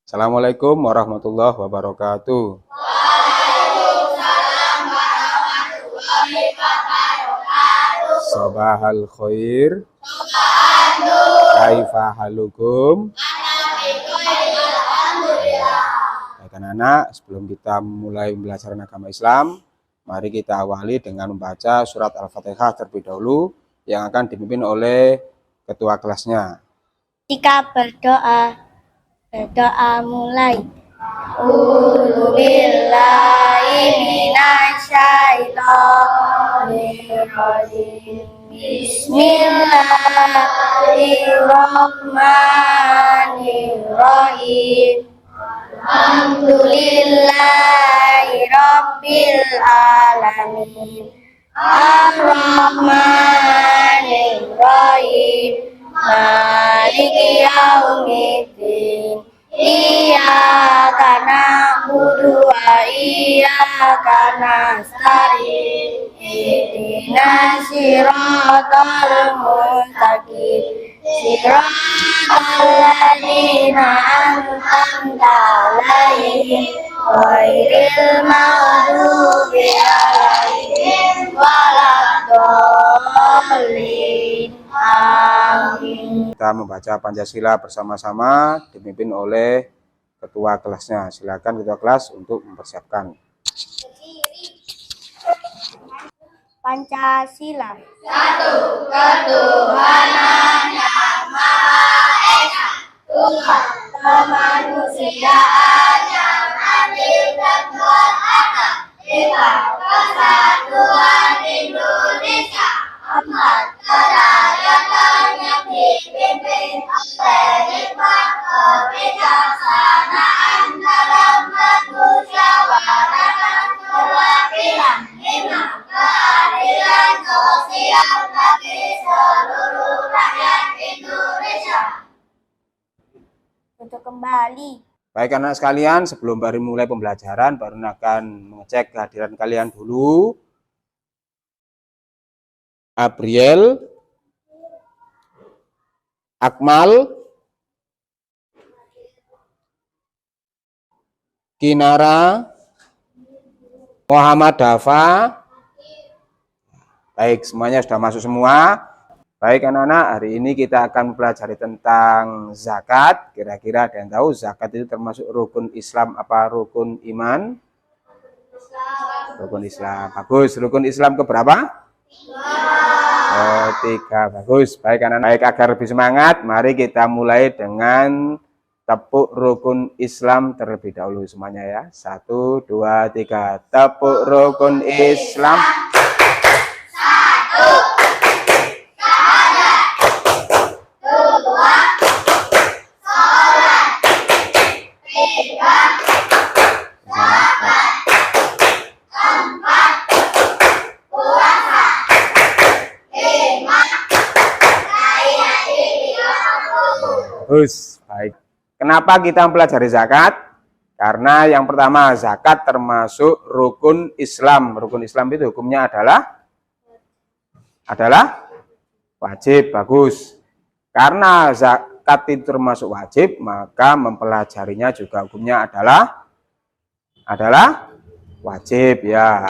Assalamualaikum warahmatullahi wabarakatuh. Waalaikumsalam warahmatullahi wabarakatuh. Sabahal khair. Subhanallah. Kaifa halukum? Alhamdulillah. Baik anak-anak, sebelum kita mulai belajar agama Islam, mari kita awali dengan membaca surat Al-Fatihah terlebih dahulu yang akan dipimpin oleh ketua kelasnya. Ketika berdoa mulai. A'udzu billahi minasyaitonir rajim. Bismillahirrahmanirrahim. Alhamdulillahi rabbil alamin. Ar-Rahmanir Rahim. Maliki yaumiddin. Iyyaka na'budu wa iyyaka nasta'in. Ihdinas siratal mustaqim. Siratal ladzina an'amta 'alaihim ghairil maghdubi 'alaihim waladdallin. Amin. Kita membaca Pancasila bersama-sama dipimpin oleh ketua kelasnya. Silakan ketua kelas untuk mempersiapkan. Pancasila. Satu ketuhanan yang Maha Esa, Tuhan kemanusiaan yang adil dan beradab, kita persatuan Indonesia. Empat, kerakyatan yang dipimpin oleh hikmat kebijaksanaan dalam bermusyawarah perwakilan, lima, keadilan sosial bagi seluruh rakyat Indonesia. Untuk kembali. Baik anak sekalian, sebelum baru mulai pembelajaran, baru akan mengecek kehadiran kalian dulu. Abriel, Akmal, Kinara, Muhammad Dafa. Baik, semuanya sudah masuk semua. Baik anak-anak, hari ini kita akan mempelajari tentang zakat. Kira-kira ada yang tahu zakat itu termasuk rukun Islam apa rukun iman? Rukun Islam. Bagus, rukun Islam keberapa? Tiga. Bagus. Baik anak-anak, baik agar lebih semangat, mari kita mulai dengan tepuk rukun Islam terlebih dahulu semuanya ya. 1, 2, 3. Tepuk rukun Islam. 1, 2, 3, 4, 5. Bagus. Baik. Kenapa kita mempelajari zakat? Karena yang pertama, zakat termasuk rukun Islam. Rukun Islam itu hukumnya adalah wajib. Bagus. Karena zakat itu termasuk wajib, maka mempelajarinya juga hukumnya adalah wajib ya.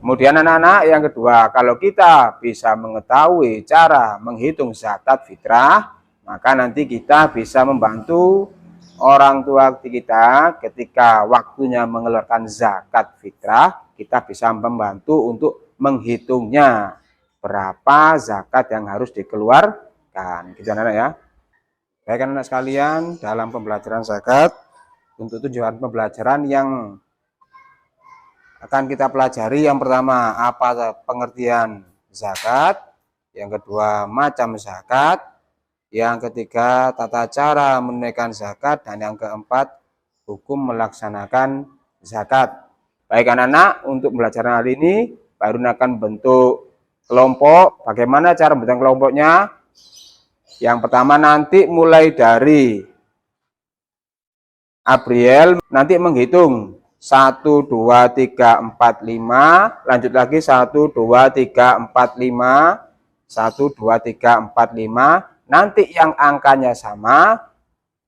Kemudian anak-anak yang kedua, kalau kita bisa mengetahui cara menghitung zakat fitrah, maka nanti kita bisa membantu orang tua kita ketika waktunya mengeluarkan zakat fitrah, kita bisa membantu untuk menghitungnya berapa zakat yang harus dikeluarkan. Gitu anak-anak ya. Baik anak-anak sekalian, dalam pembelajaran zakat, untuk tujuan pembelajaran yang akan kita pelajari, yang pertama apa pengertian zakat, yang kedua macam zakat, yang ketiga tata cara menunaikan zakat, dan yang keempat hukum melaksanakan zakat. Baik anak-anak, untuk belajar hari ini baru akan bentuk kelompok. Bagaimana cara membentuk kelompoknya? Yang pertama nanti mulai dari Abriel nanti menghitung 1, 2, 3, 4, 5. Lanjut lagi 1, 2, 3, 4, 5. 1, 2, 3, 4, 5. Nanti yang angkanya sama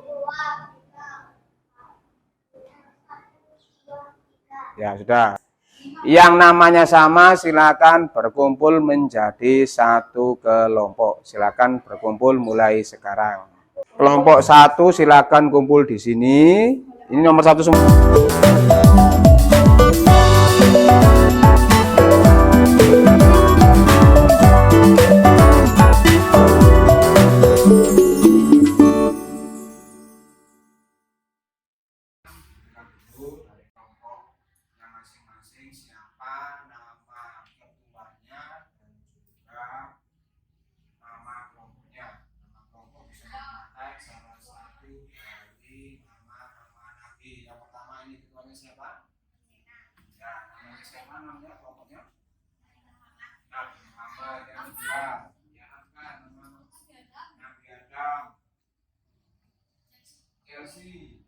dua, tiga. Ya, sudah. Yang namanya sama silakan berkumpul menjadi satu kelompok. Silakan berkumpul mulai sekarang. Kelompok 1 silakan kumpul di sini. Ini nomor 1 semua. Masing-masing siapa nama ketuanya dan juga nama kelompoknya. Nama kelompok bisa menggunakan salah satu dari nama-nama nabi. Yang pertama ini ketuanya siapa? Ya, namanya siapa namanya kelompoknya? Nabi Muhammad. Yang kedua, ya kan nama Nabi Adam, Chelsea,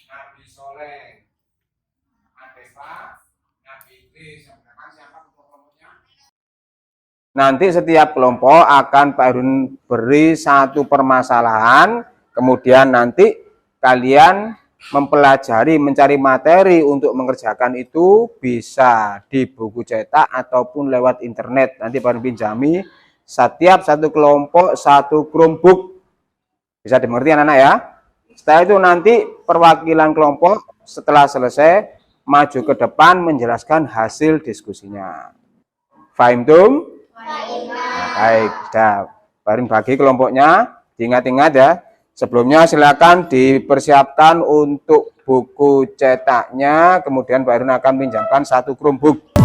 Nabi Soleh, nanti setiap kelompok akan Pak Herun beri satu permasalahan, kemudian nanti kalian mempelajari, mencari materi untuk mengerjakan itu bisa di buku cetak ataupun lewat internet. Nanti Pak Herun pinjami setiap satu kelompok satu Chromebook. Bisa dimengerti anak-anak ya? Setelah itu nanti perwakilan kelompok setelah selesai maju ke depan menjelaskan hasil diskusinya. Fahim tum? Nah, baik, sudah. Baru bagi kelompoknya, diingat-ingat ya. Sebelumnya silakan dipersiapkan untuk buku cetaknya, kemudian Pak Herun akan pinjamkan satu Chromebook.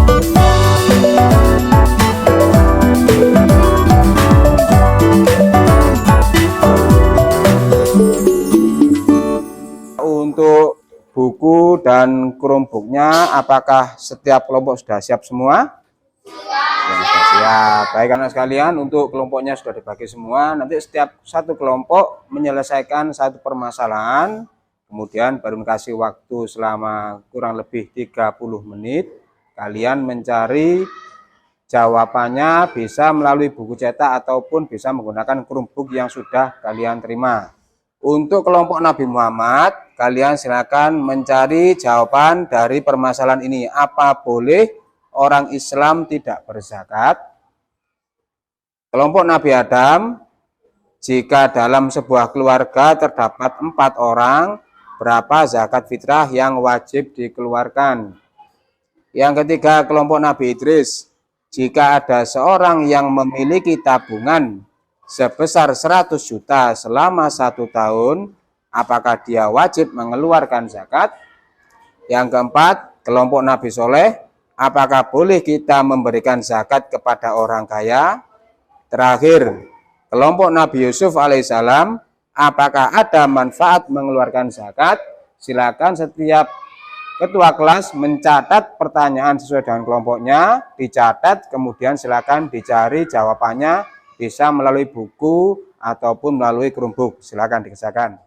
Untuk buku dan Chromebooknya, apakah setiap kelompok sudah siap semua? Ya, sudah siap. Baik anak sekalian, untuk kelompoknya sudah dibagi semua. Nanti setiap satu kelompok menyelesaikan satu permasalahan, kemudian baru kasih waktu selama kurang lebih 30 menit. Kalian mencari jawabannya bisa melalui buku cetak ataupun bisa menggunakan Chromebook yang sudah kalian terima. Untuk kelompok Nabi Muhammad, kalian silakan mencari jawaban dari permasalahan ini. Apa boleh orang Islam tidak berzakat? Kelompok Nabi Adam, jika dalam sebuah keluarga terdapat 4 orang, berapa zakat fitrah yang wajib dikeluarkan? Yang ketiga, kelompok Nabi Idris, jika ada seorang yang memiliki tabungan sebesar 100 juta selama 1 tahun, apakah dia wajib mengeluarkan zakat? Yang keempat, kelompok Nabi Soleh, apakah boleh kita memberikan zakat kepada orang kaya? Terakhir, kelompok Nabi Yusuf alaihissalam, apakah ada manfaat mengeluarkan zakat? Silakan setiap ketua kelas mencatat pertanyaan sesuai dengan kelompoknya, dicatat, kemudian silakan dicari jawabannya, bisa melalui buku ataupun melalui Chromebook. Silakan dikerjakan.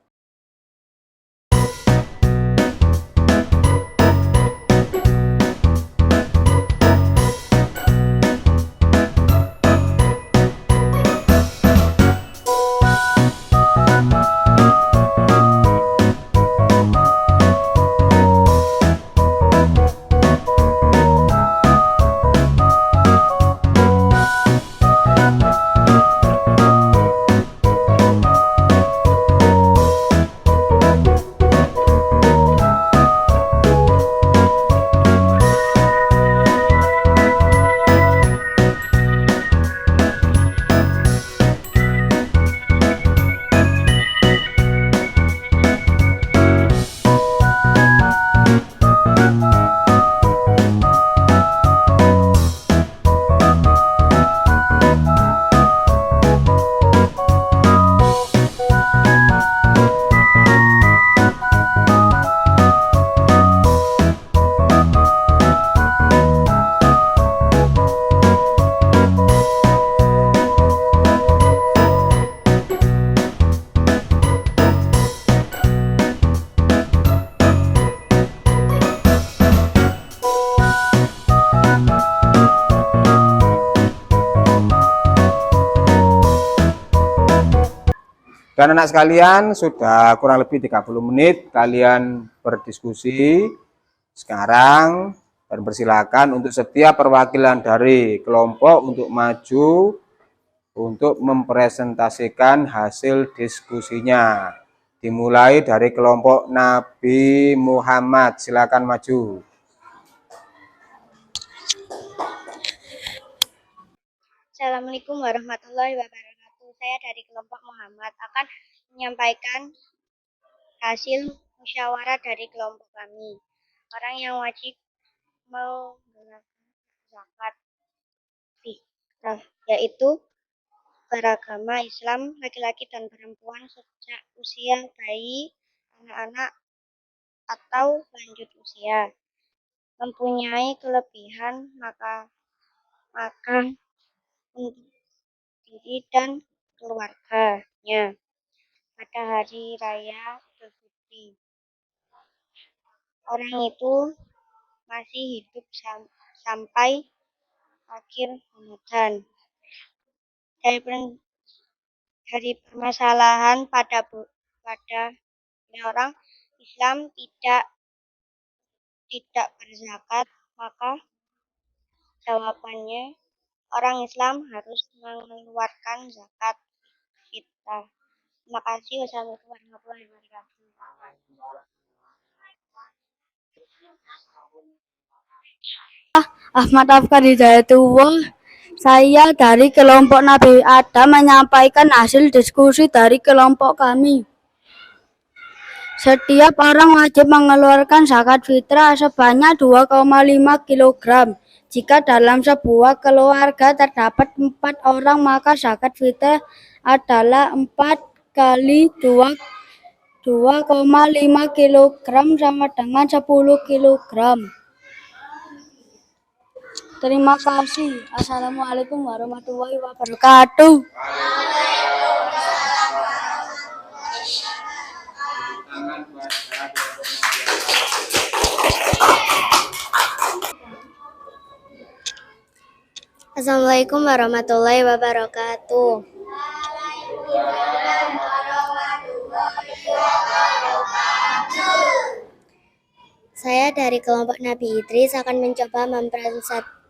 Dan anak sekalian, sudah kurang lebih 30 menit kalian berdiskusi. Sekarang dan persilakan untuk setiap perwakilan dari kelompok untuk maju untuk mempresentasikan hasil diskusinya. Dimulai dari kelompok Nabi Muhammad. Silakan maju. Assalamualaikum warahmatullahi wabarakatuh. Saya dari kelompok Muhammad akan menyampaikan hasil musyawarah dari kelompok kami. Orang yang wajib menggunakan zakat fitrah yaitu beragama Islam, laki-laki dan perempuan sejak usia bayi, anak-anak atau lanjut usia, mempunyai kelebihan maka untuk diri dan keluarganya pada hari raya Idul Fitri. Orang itu masih hidup sampai akhir Ramadan. Dari permasalahan pada orang Islam tidak berzakat, maka jawabannya orang Islam harus mengeluarkan zakat fitrah. Terima kasih. Wassalamualaikum warahmatullahi wabarakatuh. Ahmad Afkar Hidayatullah. Saya dari kelompok Nabi Adam menyampaikan hasil diskusi dari kelompok kami. Setiap orang wajib mengeluarkan zakat fitrah sebanyak 2,5 kg. Jika dalam sebuah keluarga terdapat 4 orang, maka zakat fitrah adalah 4 kali 2,5 kg sama dengan 10 kg. Terima kasih. Assalamualaikum warahmatullahi wabarakatuh. Assalamualaikum warahmatullahi wabarakatuh. Saya dari kelompok Nabi Idris akan mencoba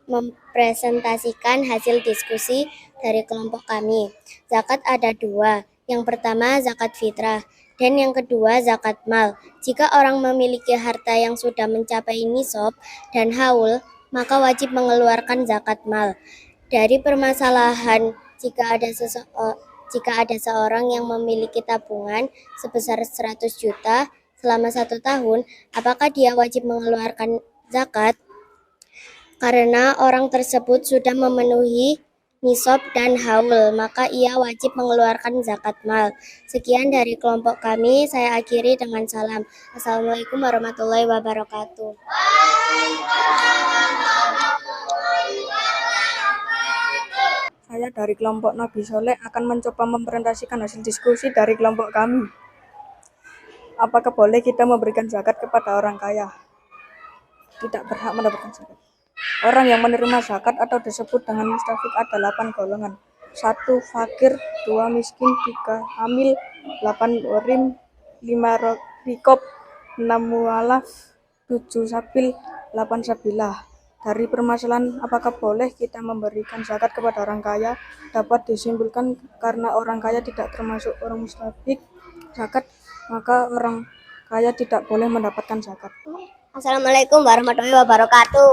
mempresentasikan hasil diskusi dari kelompok kami. Zakat ada 2. Yang pertama zakat fitrah dan yang kedua zakat mal. Jika orang memiliki harta yang sudah mencapai nisab dan haul, maka wajib mengeluarkan zakat mal. Dari permasalahan jika ada seorang yang memiliki tabungan sebesar 100 juta selama 1 tahun, apakah dia wajib mengeluarkan zakat? Karena orang tersebut sudah memenuhi nisab dan haul, maka ia wajib mengeluarkan zakat mal. Sekian dari kelompok kami, saya akhiri dengan salam. Assalamualaikum warahmatullahi wabarakatuh. Saya dari kelompok Nabi Soleh akan mencoba mempresentasikan hasil diskusi dari kelompok kami. Apakah boleh kita memberikan zakat kepada orang kaya? Tidak berhak mendapatkan zakat. Orang yang menerima zakat atau disebut dengan mustafik ada 8 golongan. 1 fakir, 2 miskin, 3 hamil, 8 orim, 5 rikob, 6 mualaf, 7 sabil, 8 sabilah. Dari permasalahan apakah boleh kita memberikan zakat kepada orang kaya, dapat disimpulkan karena orang kaya tidak termasuk orang mustafik zakat, maka orang kaya tidak boleh mendapatkan zakat. Assalamualaikum warahmatullahi wabarakatuh.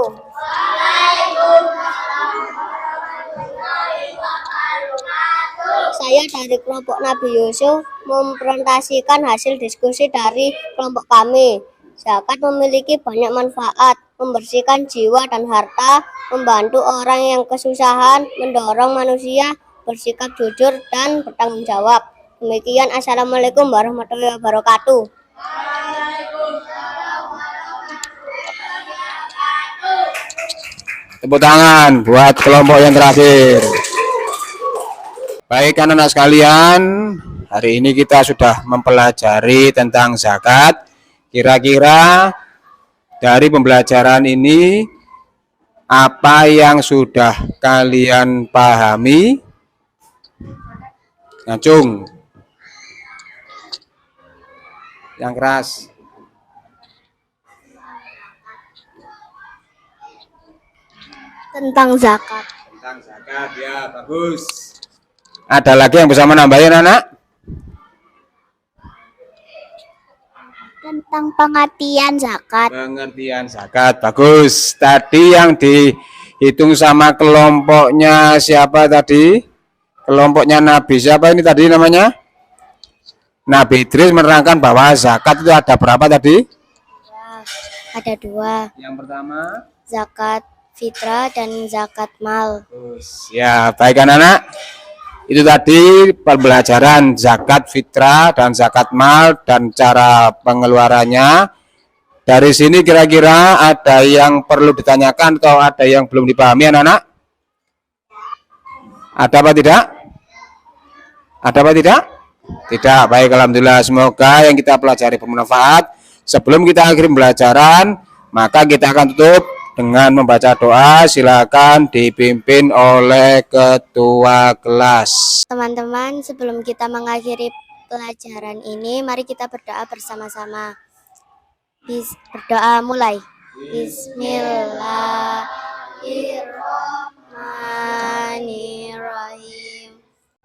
Saya dari kelompok Nabi Yusuf mempresentasikan hasil diskusi dari kelompok kami. Zakat memiliki banyak manfaat, membersihkan jiwa dan harta, membantu orang yang kesusahan, mendorong manusia bersikap jujur dan bertanggung jawab. Demikian, Assalamualaikum warahmatullahi wabarakatuh. Tepuk tangan buat kelompok yang terakhir. Baik anak-anak sekalian, hari ini kita sudah mempelajari tentang zakat. Kira-kira dari pembelajaran ini apa yang sudah kalian pahami? Ngacung. Yang keras. Tentang zakat. Tentang zakat, ya bagus. Ada lagi yang bisa menambahin anak? Tentang pengertian zakat. Pengertian zakat, bagus. Tadi yang dihitung sama kelompoknya siapa tadi? Kelompoknya Nabi siapa ini tadi namanya? Nabi Idris menerangkan bahwa zakat itu ada berapa tadi? Ada 2. Yang pertama, Zakat fitrah dan zakat mal. ya baik anak-anak. Itu tadi pembelajaran zakat fitrah dan zakat mal dan cara pengeluarannya. Dari sini kira-kira ada yang perlu ditanyakan atau ada yang belum dipahami anak-anak? Ada apa tidak? Ada apa tidak? Tidak. Baik, alhamdulillah. Semoga yang kita pelajari bermanfaat. Sebelum kita akhiri pembelajaran, maka kita akan tutup dengan membaca doa. Silakan dipimpin oleh ketua kelas. Teman-teman, sebelum kita mengakhiri pelajaran ini, mari kita berdoa bersama-sama. Berdoa mulai. Bismillahirrahmanirrahim.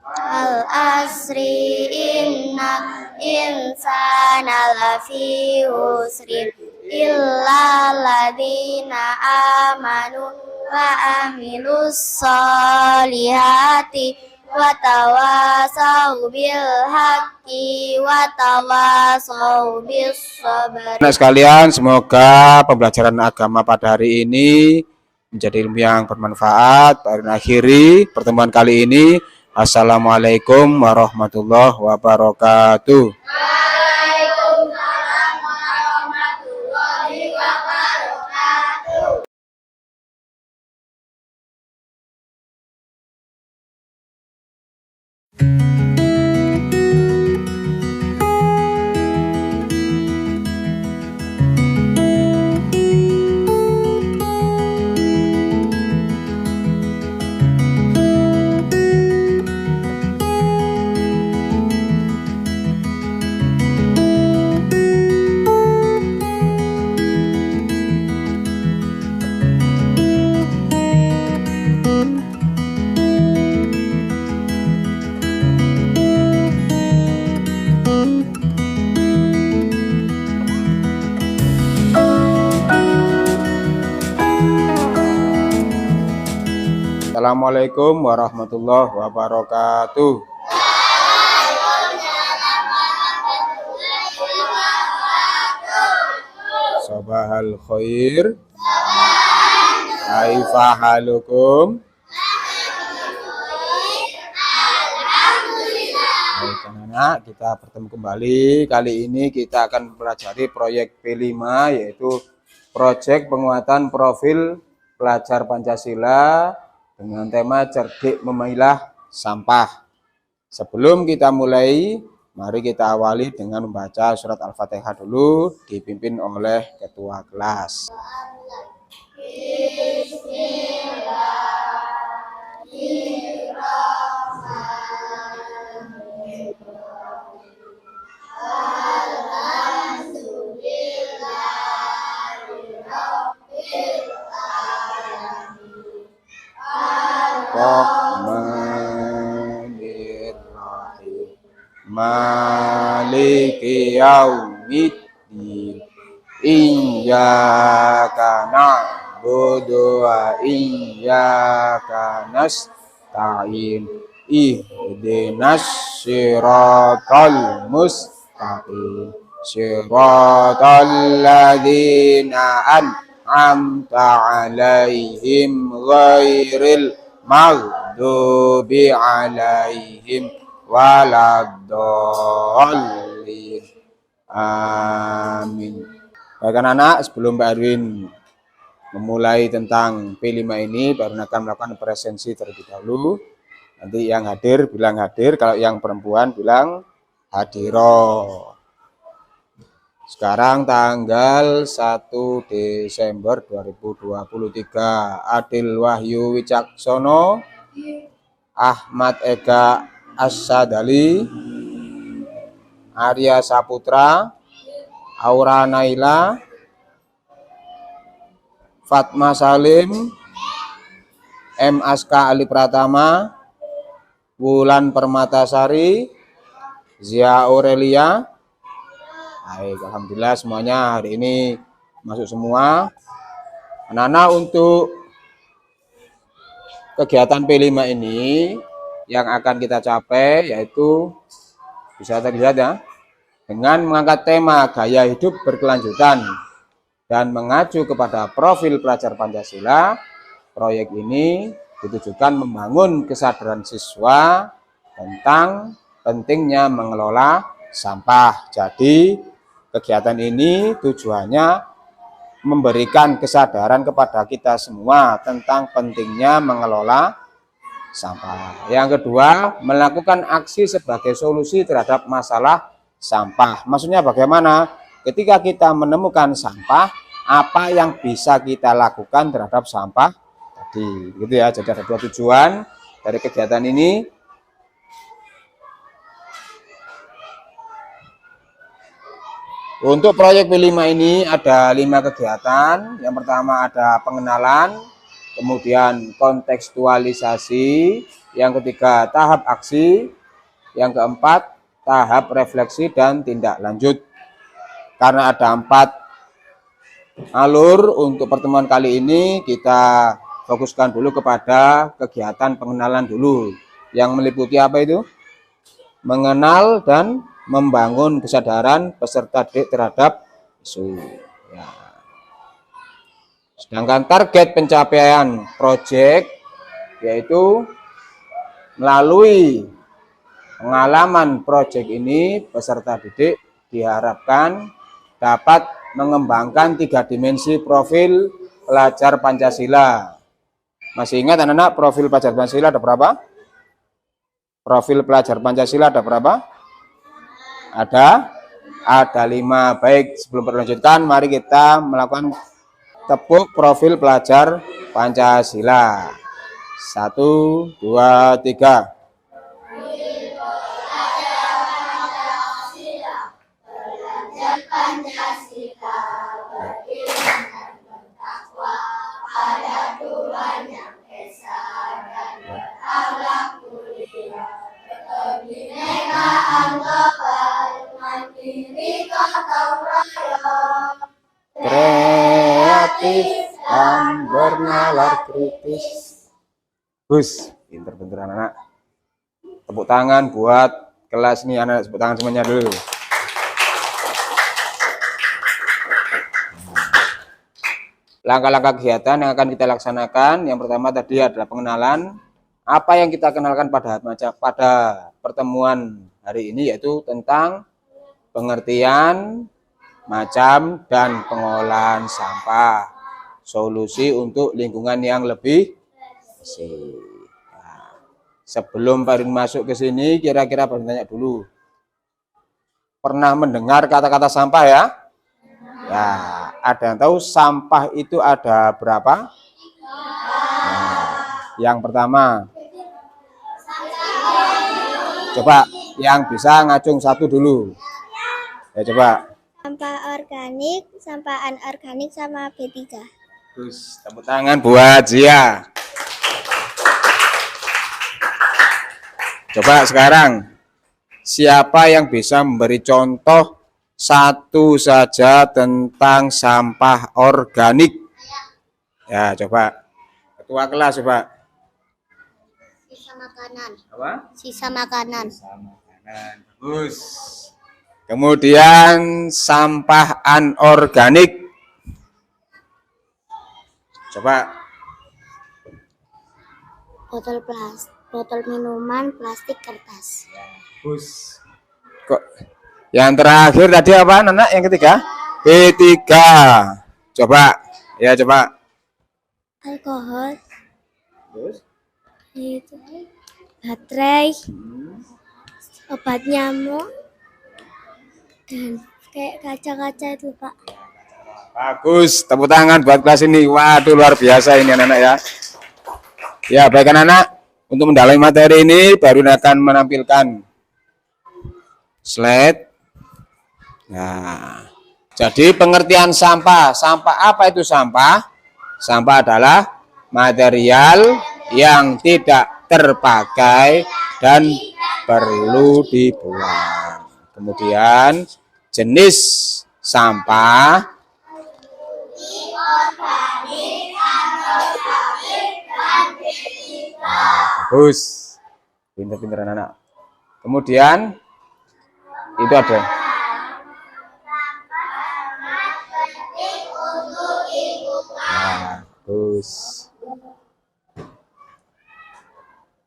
Al-asri inna insana lafi husrin illa ladina amanu wa amilus solihati wa tawasau bil haqqi wa tawasau bis sabr. Anak sekalian, semoga pembelajaran agama pada hari ini menjadi ilmu yang bermanfaat. Pada akhiri pertemuan kali ini, assalamualaikum warahmatullahi wabarakatuh. Waalaikumsalam warahmatullahi wabarakatuh. Assalamualaikum warahmatullahi wabarakatuh. Sabahal khair. Kaifa halukum? Baik anak-anak, kita bertemu kembali. Kali ini kita akan mempelajari proyek P5, yaitu proyek penguatan profil pelajar Pancasila dengan tema cerdik memilah sampah. Sebelum kita mulai, mari kita awali dengan membaca surat Al-Fatihah dulu, dipimpin oleh ketua kelas. Rahmanirrahim Maliki yaumiddin Iyyaka na'budu wa iyyaka nasta'in Ihdinas siratal mustaqim Siratal ladzina an'amta 'alaihim ghairil maghdubi 'alaihim waladdallin. Amin. Baik anak-anak, sebelum Pak Erwin memulai tentang P5 ini, Pak Erwin akan melakukan presensi terlebih dahulu. Nanti yang hadir bilang hadir, kalau yang perempuan bilang hadiro. Sekarang tanggal 1 Desember 2023, Adil Wahyu Wicaksono, Ahmad Ega Asadali, Arya Saputra, Aura Naila, Fatma Salim, M. Aska Ali Pratama, Wulan Permatasari, Zia Aurelia. Baik, alhamdulillah semuanya hari ini masuk semua. Anak-anak, untuk kegiatan P5 ini yang akan kita capai yaitu bisa terlihat ya, dengan mengangkat tema gaya hidup berkelanjutan dan mengacu kepada profil pelajar Pancasila. Proyek ini ditujukan membangun kesadaran siswa tentang pentingnya mengelola sampah. Jadi kegiatan ini tujuannya memberikan kesadaran kepada kita semua tentang pentingnya mengelola sampah. Yang kedua, melakukan aksi sebagai solusi terhadap masalah sampah. Maksudnya bagaimana? Ketika kita menemukan sampah, apa yang bisa kita lakukan terhadap sampah tadi, gitu ya. Jadi ada dua tujuan dari kegiatan ini. Untuk proyek P5 ini ada 5 kegiatan. Yang pertama ada pengenalan, kemudian kontekstualisasi, yang ketiga tahap aksi, yang keempat tahap refleksi dan tindak lanjut. Karena ada 4 alur untuk pertemuan kali ini, kita fokuskan dulu kepada kegiatan pengenalan dulu, yang meliputi apa itu? Mengenal dan membangun kesadaran peserta didik terhadap isu. Ya. Sedangkan target pencapaian proyek yaitu melalui pengalaman proyek ini, peserta didik diharapkan dapat mengembangkan 3 dimensi profil pelajar Pancasila. Masih ingat anak-anak profil pelajar Pancasila ada berapa? Profil pelajar Pancasila ada berapa? Ada 5. Baik, sebelum berlanjutkan, mari kita melakukan tepuk profil pelajar Pancasila. 1, 2, 3. Kreatif dan bernalar kritis. Gus, pinter-pinter anak-anak. Tepuk tangan buat kelas ini, anak-anak. Tepuk tangan semuanya dulu. Langkah-langkah kegiatan yang akan kita laksanakan, yang pertama tadi adalah pengenalan. Apa yang kita kenalkan pada pertemuan hari ini yaitu tentang pengertian, macam, dan pengolahan sampah. Solusi untuk lingkungan yang lebih bersih. Nah, sebelum Farin masuk ke sini, kira-kira Farin tanya dulu. Pernah mendengar kata-kata sampah ya? Ya, ada yang tahu sampah itu ada berapa? Nah, yang pertama, coba yang bisa ngacung 1 dulu. Ya coba. Sampah organik, sampah anorganik, sama B3. Terus tepuk tangan buat Zia. Coba sekarang, siapa yang bisa memberi contoh satu saja tentang sampah organik? Ya coba. Ketua kelas coba. Sisa makanan. Apa? Sisa makanan. Sisa makanan. Bagus. Kemudian sampah anorganik. Coba. Botol minuman, plastik, kertas. Bagus. Kok yang terakhir tadi apa, Nana? Yang ketiga? B3. Coba. Ya, coba. Alkohol. Terus? Itu. Baterai. Obat nyamuk. Dan kayak kaca-kaca itu, Pak. Bagus, tepuk tangan buat kelas ini. Waduh, luar biasa ini anak-anak ya. Ya, baik anak-anak. Untuk mendalami materi ini, baru akan menampilkan slide. Nah, Jadi pengertian sampah. Sampah apa itu sampah? Sampah adalah material yang tidak terpakai dan perlu dibuang. Kemudian jenis sampah bagus, pinter-pinter anak. Kemudian itu ada bagus.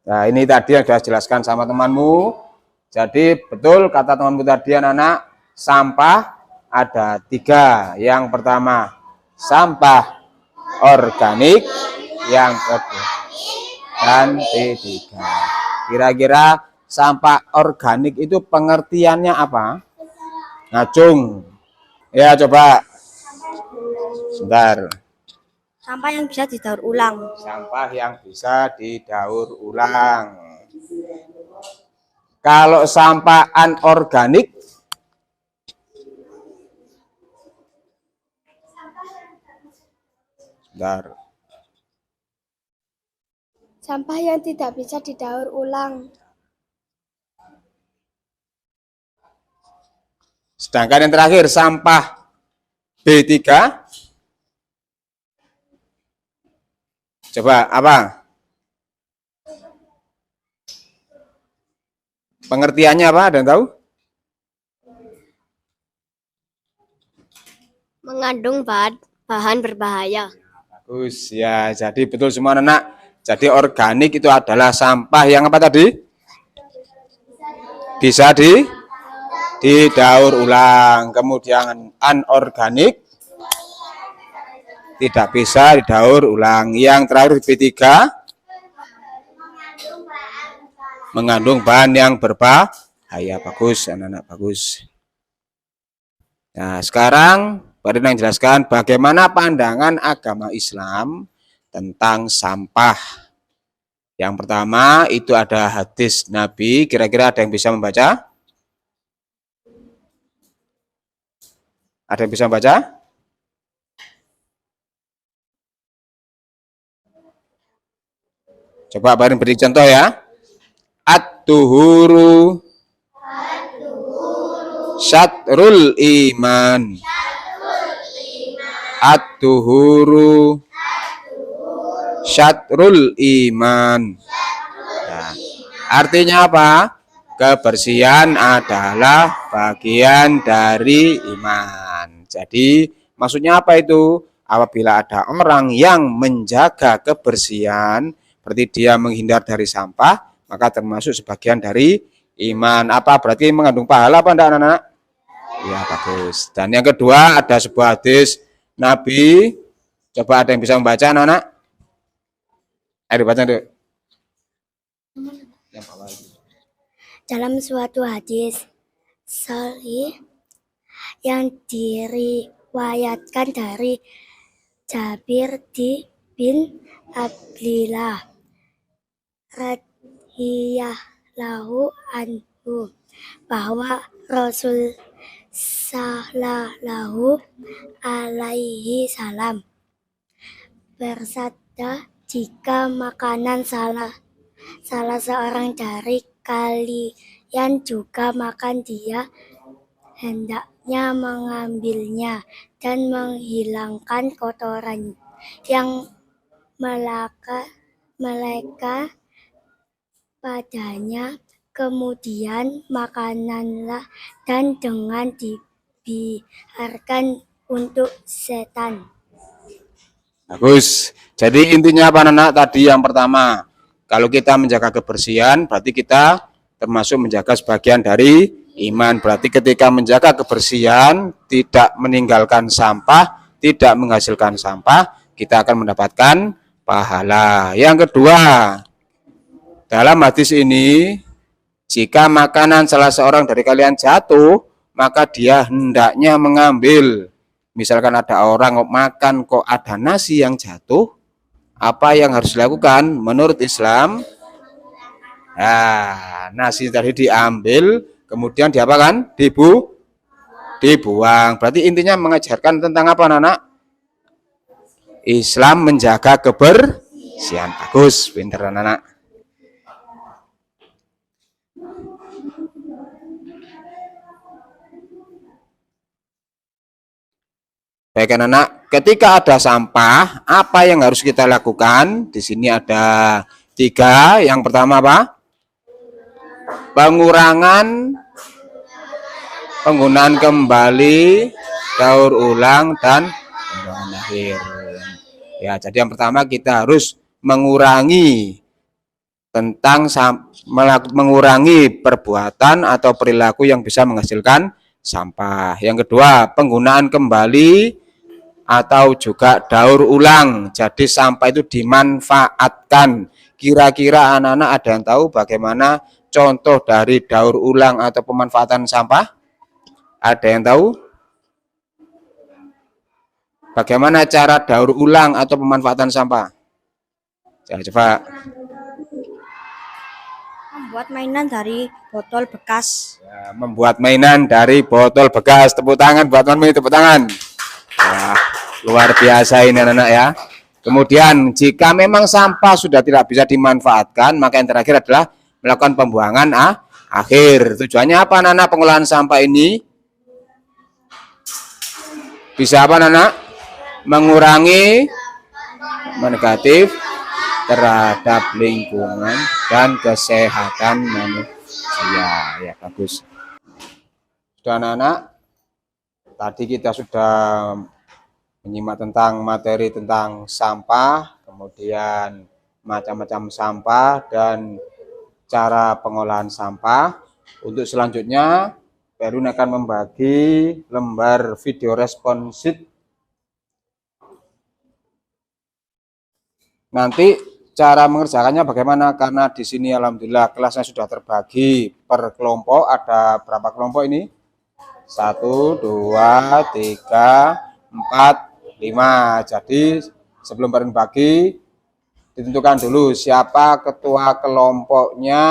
Nah, ini tadi yang sudah jelaskan sama temanmu. Jadi betul kata temanmu tadi anak-anak, sampah ada 3. Yang pertama sampah organik, yang kedua dan ketiga. Kira-kira sampah organik itu pengertiannya apa? Ngacung. Ya coba. Sebentar. Sampah yang bisa didaur ulang. Sampah yang bisa didaur ulang. Kalau sampah anorganik, sebentar. Sampah yang tidak bisa didaur ulang. Sedangkan yang terakhir sampah B3. Coba apa? Pengertiannya apa? Ada yang tahu? Mengandung bahan berbahaya. Bagus ya. Jadi betul semua anak. Jadi organik itu adalah sampah yang apa tadi? Bisa didaur ulang. Kemudian anorganik tidak bisa didaur ulang. Yang terakhir B3 mengandung bahan yang berbahaya. Bagus anak-anak, bagus. Nah sekarang Pak Rinang jelaskan bagaimana pandangan agama Islam tentang sampah. Yang pertama itu ada hadis Nabi. Kira-kira ada yang bisa membaca? Ada yang bisa membaca? Coba Pak Rin beri contoh ya. At-tuhuru syatrul iman. At-tuhuru syatrul iman. Nah, artinya apa? Kebersihan adalah bagian dari iman. Jadi maksudnya apa itu? Apabila ada orang yang menjaga kebersihan, berarti dia menghindar dari sampah, maka termasuk sebagian dari iman. Apa berarti mengandung pahala apa enggak anak-anak? Ya bagus. Dan yang kedua ada sebuah hadis Nabi. Coba ada yang bisa membaca anak-anak? Ayo baca dulu. Dalam suatu hadis sahih yang diriwayatkan dari Jabir bin Abdillah radhiyallahu anhu bahwa Rasul sallallahu alaihi salam bersabda, jika makanan salah seorang dari kalian juga makan, dia hendaknya mengambilnya dan menghilangkan kotoran yang melekat padanya, kemudian makananlah dan dengan dibiarkan untuk setan. Bagus. Jadi intinya apa anak-anak? Tadi yang pertama, kalau kita menjaga kebersihan, berarti kita termasuk menjaga sebagian dari iman. Berarti ketika menjaga kebersihan, tidak meninggalkan sampah, tidak menghasilkan sampah, kita akan mendapatkan pahala. Yang kedua, dalam hadis ini, jika makanan salah seorang dari kalian jatuh, maka dia hendaknya mengambil. Misalkan ada orang makan kok ada nasi yang jatuh, apa yang harus dilakukan menurut Islam? Nah, nasi tadi diambil, kemudian diapakan? dibuang. Berarti intinya mengajarkan tentang apa, anak? Islam menjaga kebersihan. Bagus, pinter anak. Baik anak, ketika ada sampah, apa yang harus kita lakukan? Di sini ada 3. Yang pertama apa? Pengurangan, penggunaan kembali, daur ulang, dan pembuangan akhir. Ya, jadi yang pertama kita harus mengurangi mengurangi perbuatan atau perilaku yang bisa menghasilkan sampah. Yang kedua, penggunaan kembali atau juga daur ulang. Jadi sampah itu dimanfaatkan. Kira-kira anak-anak ada yang tahu bagaimana contoh dari daur ulang atau pemanfaatan sampah? Ada yang tahu? Bagaimana cara daur ulang atau pemanfaatan sampah? Coba. Membuat mainan dari botol bekas. Ya, membuat mainan dari botol bekas. Tepuk tangan buat teman-teman, tepuk tangan. Wah, luar biasa ini anak-anak ya. Kemudian jika memang sampah sudah tidak bisa dimanfaatkan, maka yang terakhir adalah melakukan pembuangan akhir. Tujuannya apa anak-anak pengolahan sampah ini? Bisa apa anak-anak? Mengurangi negatif terhadap lingkungan dan kesehatan manusia. Ya, bagus. Sudah anak-anak? Tadi kita sudah menyimak tentang materi tentang sampah, kemudian macam-macam sampah dan cara pengolahan sampah. Untuk selanjutnya, Perun akan membagi lembar video responsif. Nanti cara mengerjakannya bagaimana? Karena di sini alhamdulillah kelasnya sudah terbagi per kelompok. Ada berapa kelompok ini? 1, 2, 3, 4, 5. Jadi sebelum bagi ditentukan dulu siapa ketua kelompoknya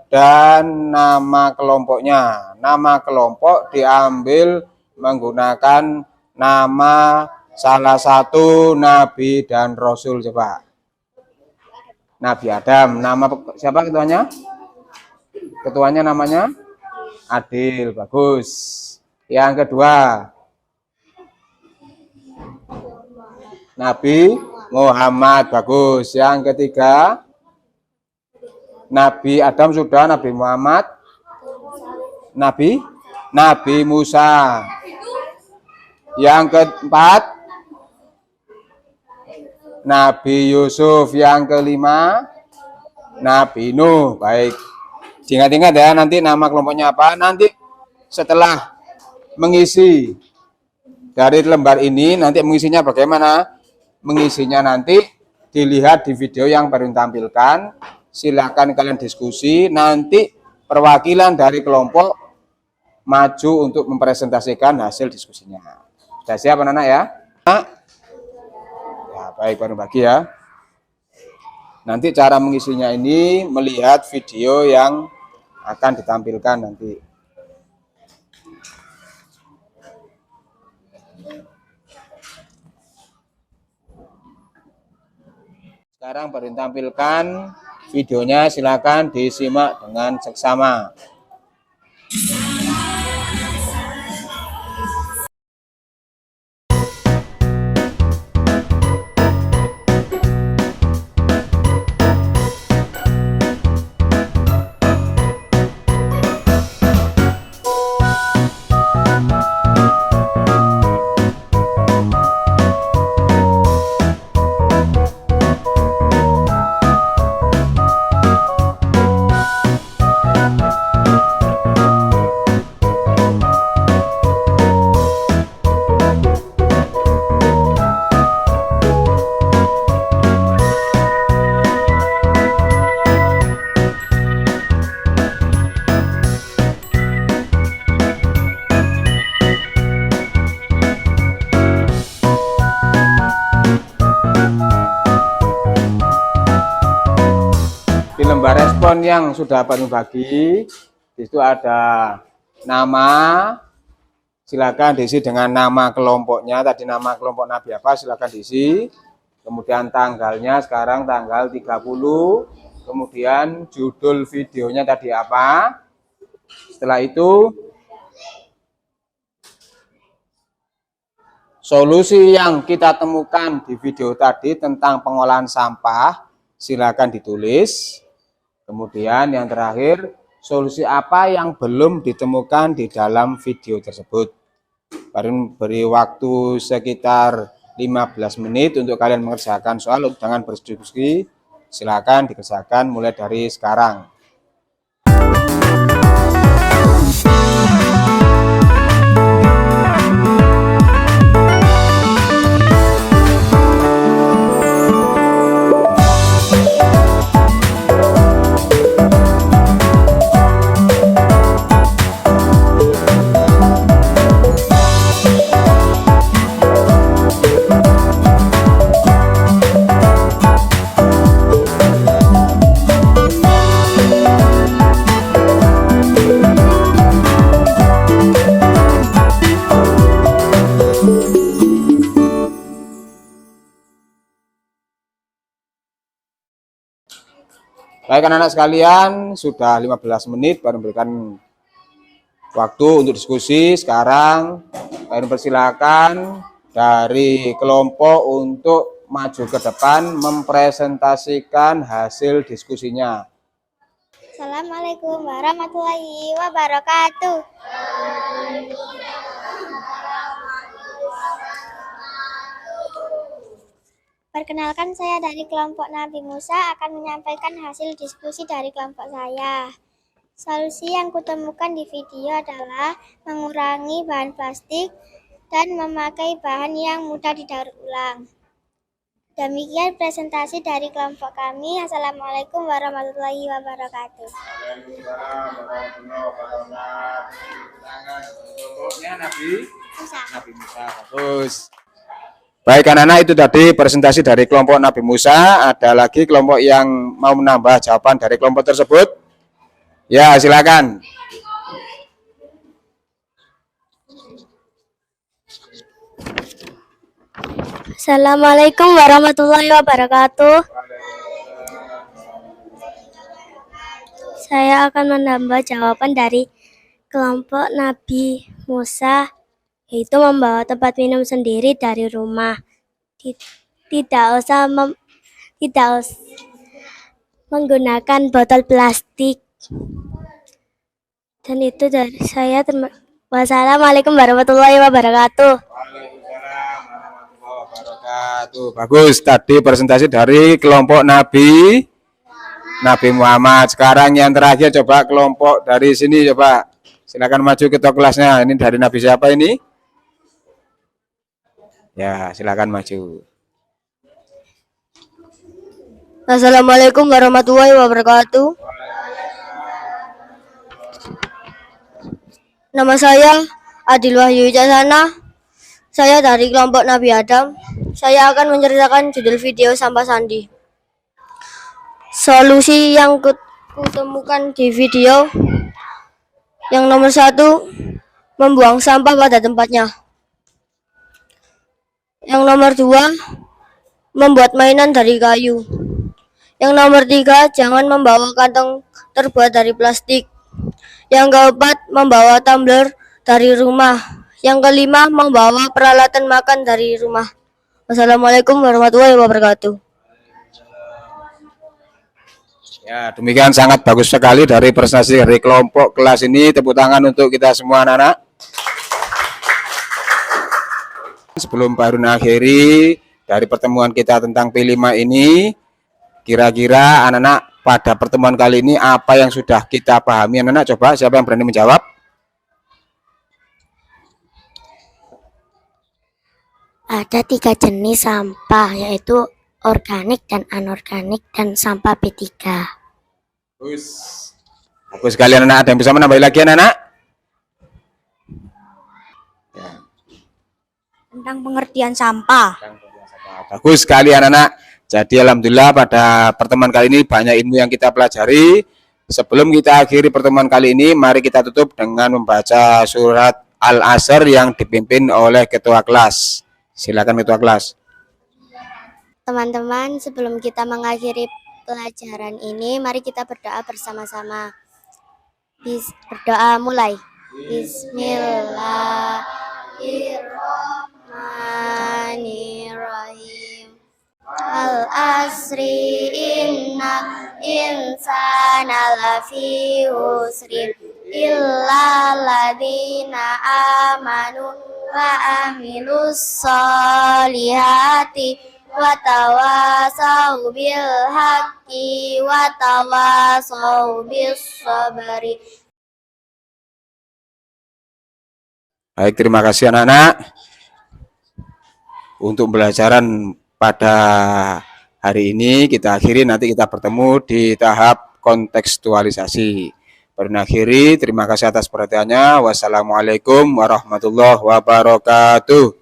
dan nama kelompoknya. Nama kelompok diambil menggunakan nama salah satu nabi dan rasul. Coba. Nabi Adam. Nama siapa ketuanya? Ketuanya namanya Adil. Bagus. Yang kedua, Nabi Muhammad. Bagus. Yang ketiga, Nabi Adam sudah, Nabi Muhammad, Nabi Musa. Yang keempat, Nabi Yusuf. Yang kelima, Nabi Nuh. Baik. Ingat-ingat ya, nanti nama kelompoknya apa. Nanti setelah mengisi dari lembar ini, nanti mengisinya bagaimana? Mengisinya nanti dilihat di video yang baru tampilkan. Silakan kalian diskusi. Nanti perwakilan dari kelompok maju untuk mempresentasikan hasil diskusinya. Sudah siap anak-anak ya? Ya, baik, baru bagi ya. Nanti cara mengisinya ini melihat video yang akan ditampilkan nanti. Sekarang baru tampilkan videonya, silakan disimak dengan seksama. Di lembar respon yang sudah Pak bagi, itu ada nama, silakan diisi dengan nama kelompoknya. Tadi nama kelompok Nabi apa, silakan diisi. Kemudian tanggalnya sekarang tanggal 30. Kemudian judul videonya tadi apa. Setelah itu solusi yang kita temukan di video tadi tentang pengolahan sampah, silakan ditulis. Kemudian yang terakhir, solusi apa yang belum ditemukan di dalam video tersebut. Beri waktu sekitar 15 menit untuk kalian mengerjakan soal dengan berdiskusi. Silakan dikerjakan mulai dari sekarang. Baik anak-anak sekalian, sudah 15 menit baru memberikan waktu untuk diskusi. Sekarang kalian persilakan dari kelompok untuk maju ke depan mempresentasikan hasil diskusinya. Assalamualaikum warahmatullahi wabarakatuh. Perkenalkan, saya dari kelompok Nabi Musa akan menyampaikan hasil diskusi dari kelompok saya. Solusi yang kutemukan di video adalah mengurangi bahan plastik dan memakai bahan yang mudah didaur ulang. Demikian presentasi dari kelompok kami. Assalamualaikum warahmatullahi wabarakatuh. Kelompoknya Nabi Musa. Bagus. Baik anak-anak, itu tadi presentasi dari kelompok Nabi Musa. Ada lagi kelompok yang mau menambah jawaban dari kelompok tersebut? Ya, silakan. Assalamualaikum warahmatullahi wabarakatuh. Saya akan menambah jawaban dari kelompok Nabi Musa, yaitu membawa tempat minum sendiri dari rumah. Tidak usah menggunakan botol plastik. Dan itu dari saya. Wassalamualaikum warahmatullahi wabarakatuh. Bagus, tadi presentasi dari kelompok Nabi Muhammad. Sekarang yang terakhir, coba kelompok dari sini, coba silakan maju ke kelasnya. Ini dari Nabi siapa ini? Ya, silakan maju. Assalamualaikum warahmatullahi wabarakatuh. Nama saya Adil Wahyu Wicasana. Saya dari kelompok Nabi Adam. Saya akan menceritakan judul video sampah sandi. Solusi yang kutemukan di video yang nomor 1, membuang sampah pada tempatnya. Yang nomor 2, membuat mainan dari kayu. Yang nomor 3, jangan membawa kantong terbuat dari plastik. Yang keempat, membawa tumbler dari rumah. Yang kelima, membawa peralatan makan dari rumah. Wassalamualaikum warahmatullahi wabarakatuh. Ya, demikian sangat bagus sekali dari presentasi dari kelompok kelas ini. Tepuk tangan untuk kita semua anak-anak. Sebelum baru mengakhiri dari pertemuan kita tentang P5 ini, kira-kira anak-anak pada pertemuan kali ini apa yang sudah kita pahami? Anak-anak, coba siapa yang berani menjawab? Ada 3 jenis sampah, yaitu organik dan anorganik dan sampah B3. Bagus sekali anak-anak. Ada yang bisa menambah lagi anak-anak? Tentang pengertian sampah. Bagus sekali anak-anak. Jadi alhamdulillah pada pertemuan kali ini banyak ilmu yang kita pelajari. Sebelum kita akhiri pertemuan kali ini, mari kita tutup dengan membaca surat Al-Azhar yang dipimpin oleh ketua kelas. Silakan ketua kelas. Teman-teman, sebelum kita mengakhiri pelajaran ini, mari kita berdoa bersama-sama. Berdoa mulai. Bismillahirrahmanirrahim. Al-asri inna insana lafi husrin illa ladina amanu wa amilus solihati wa tawasau bil haqqi wa tawasau bis sabri. Baik, terima kasih anak-anak. Untuk pembelajaran pada hari ini kita akhiri, nanti kita bertemu di tahap kontekstualisasi. Berakhiri, terima kasih atas perhatiannya. Wassalamualaikum warahmatullahi wabarakatuh.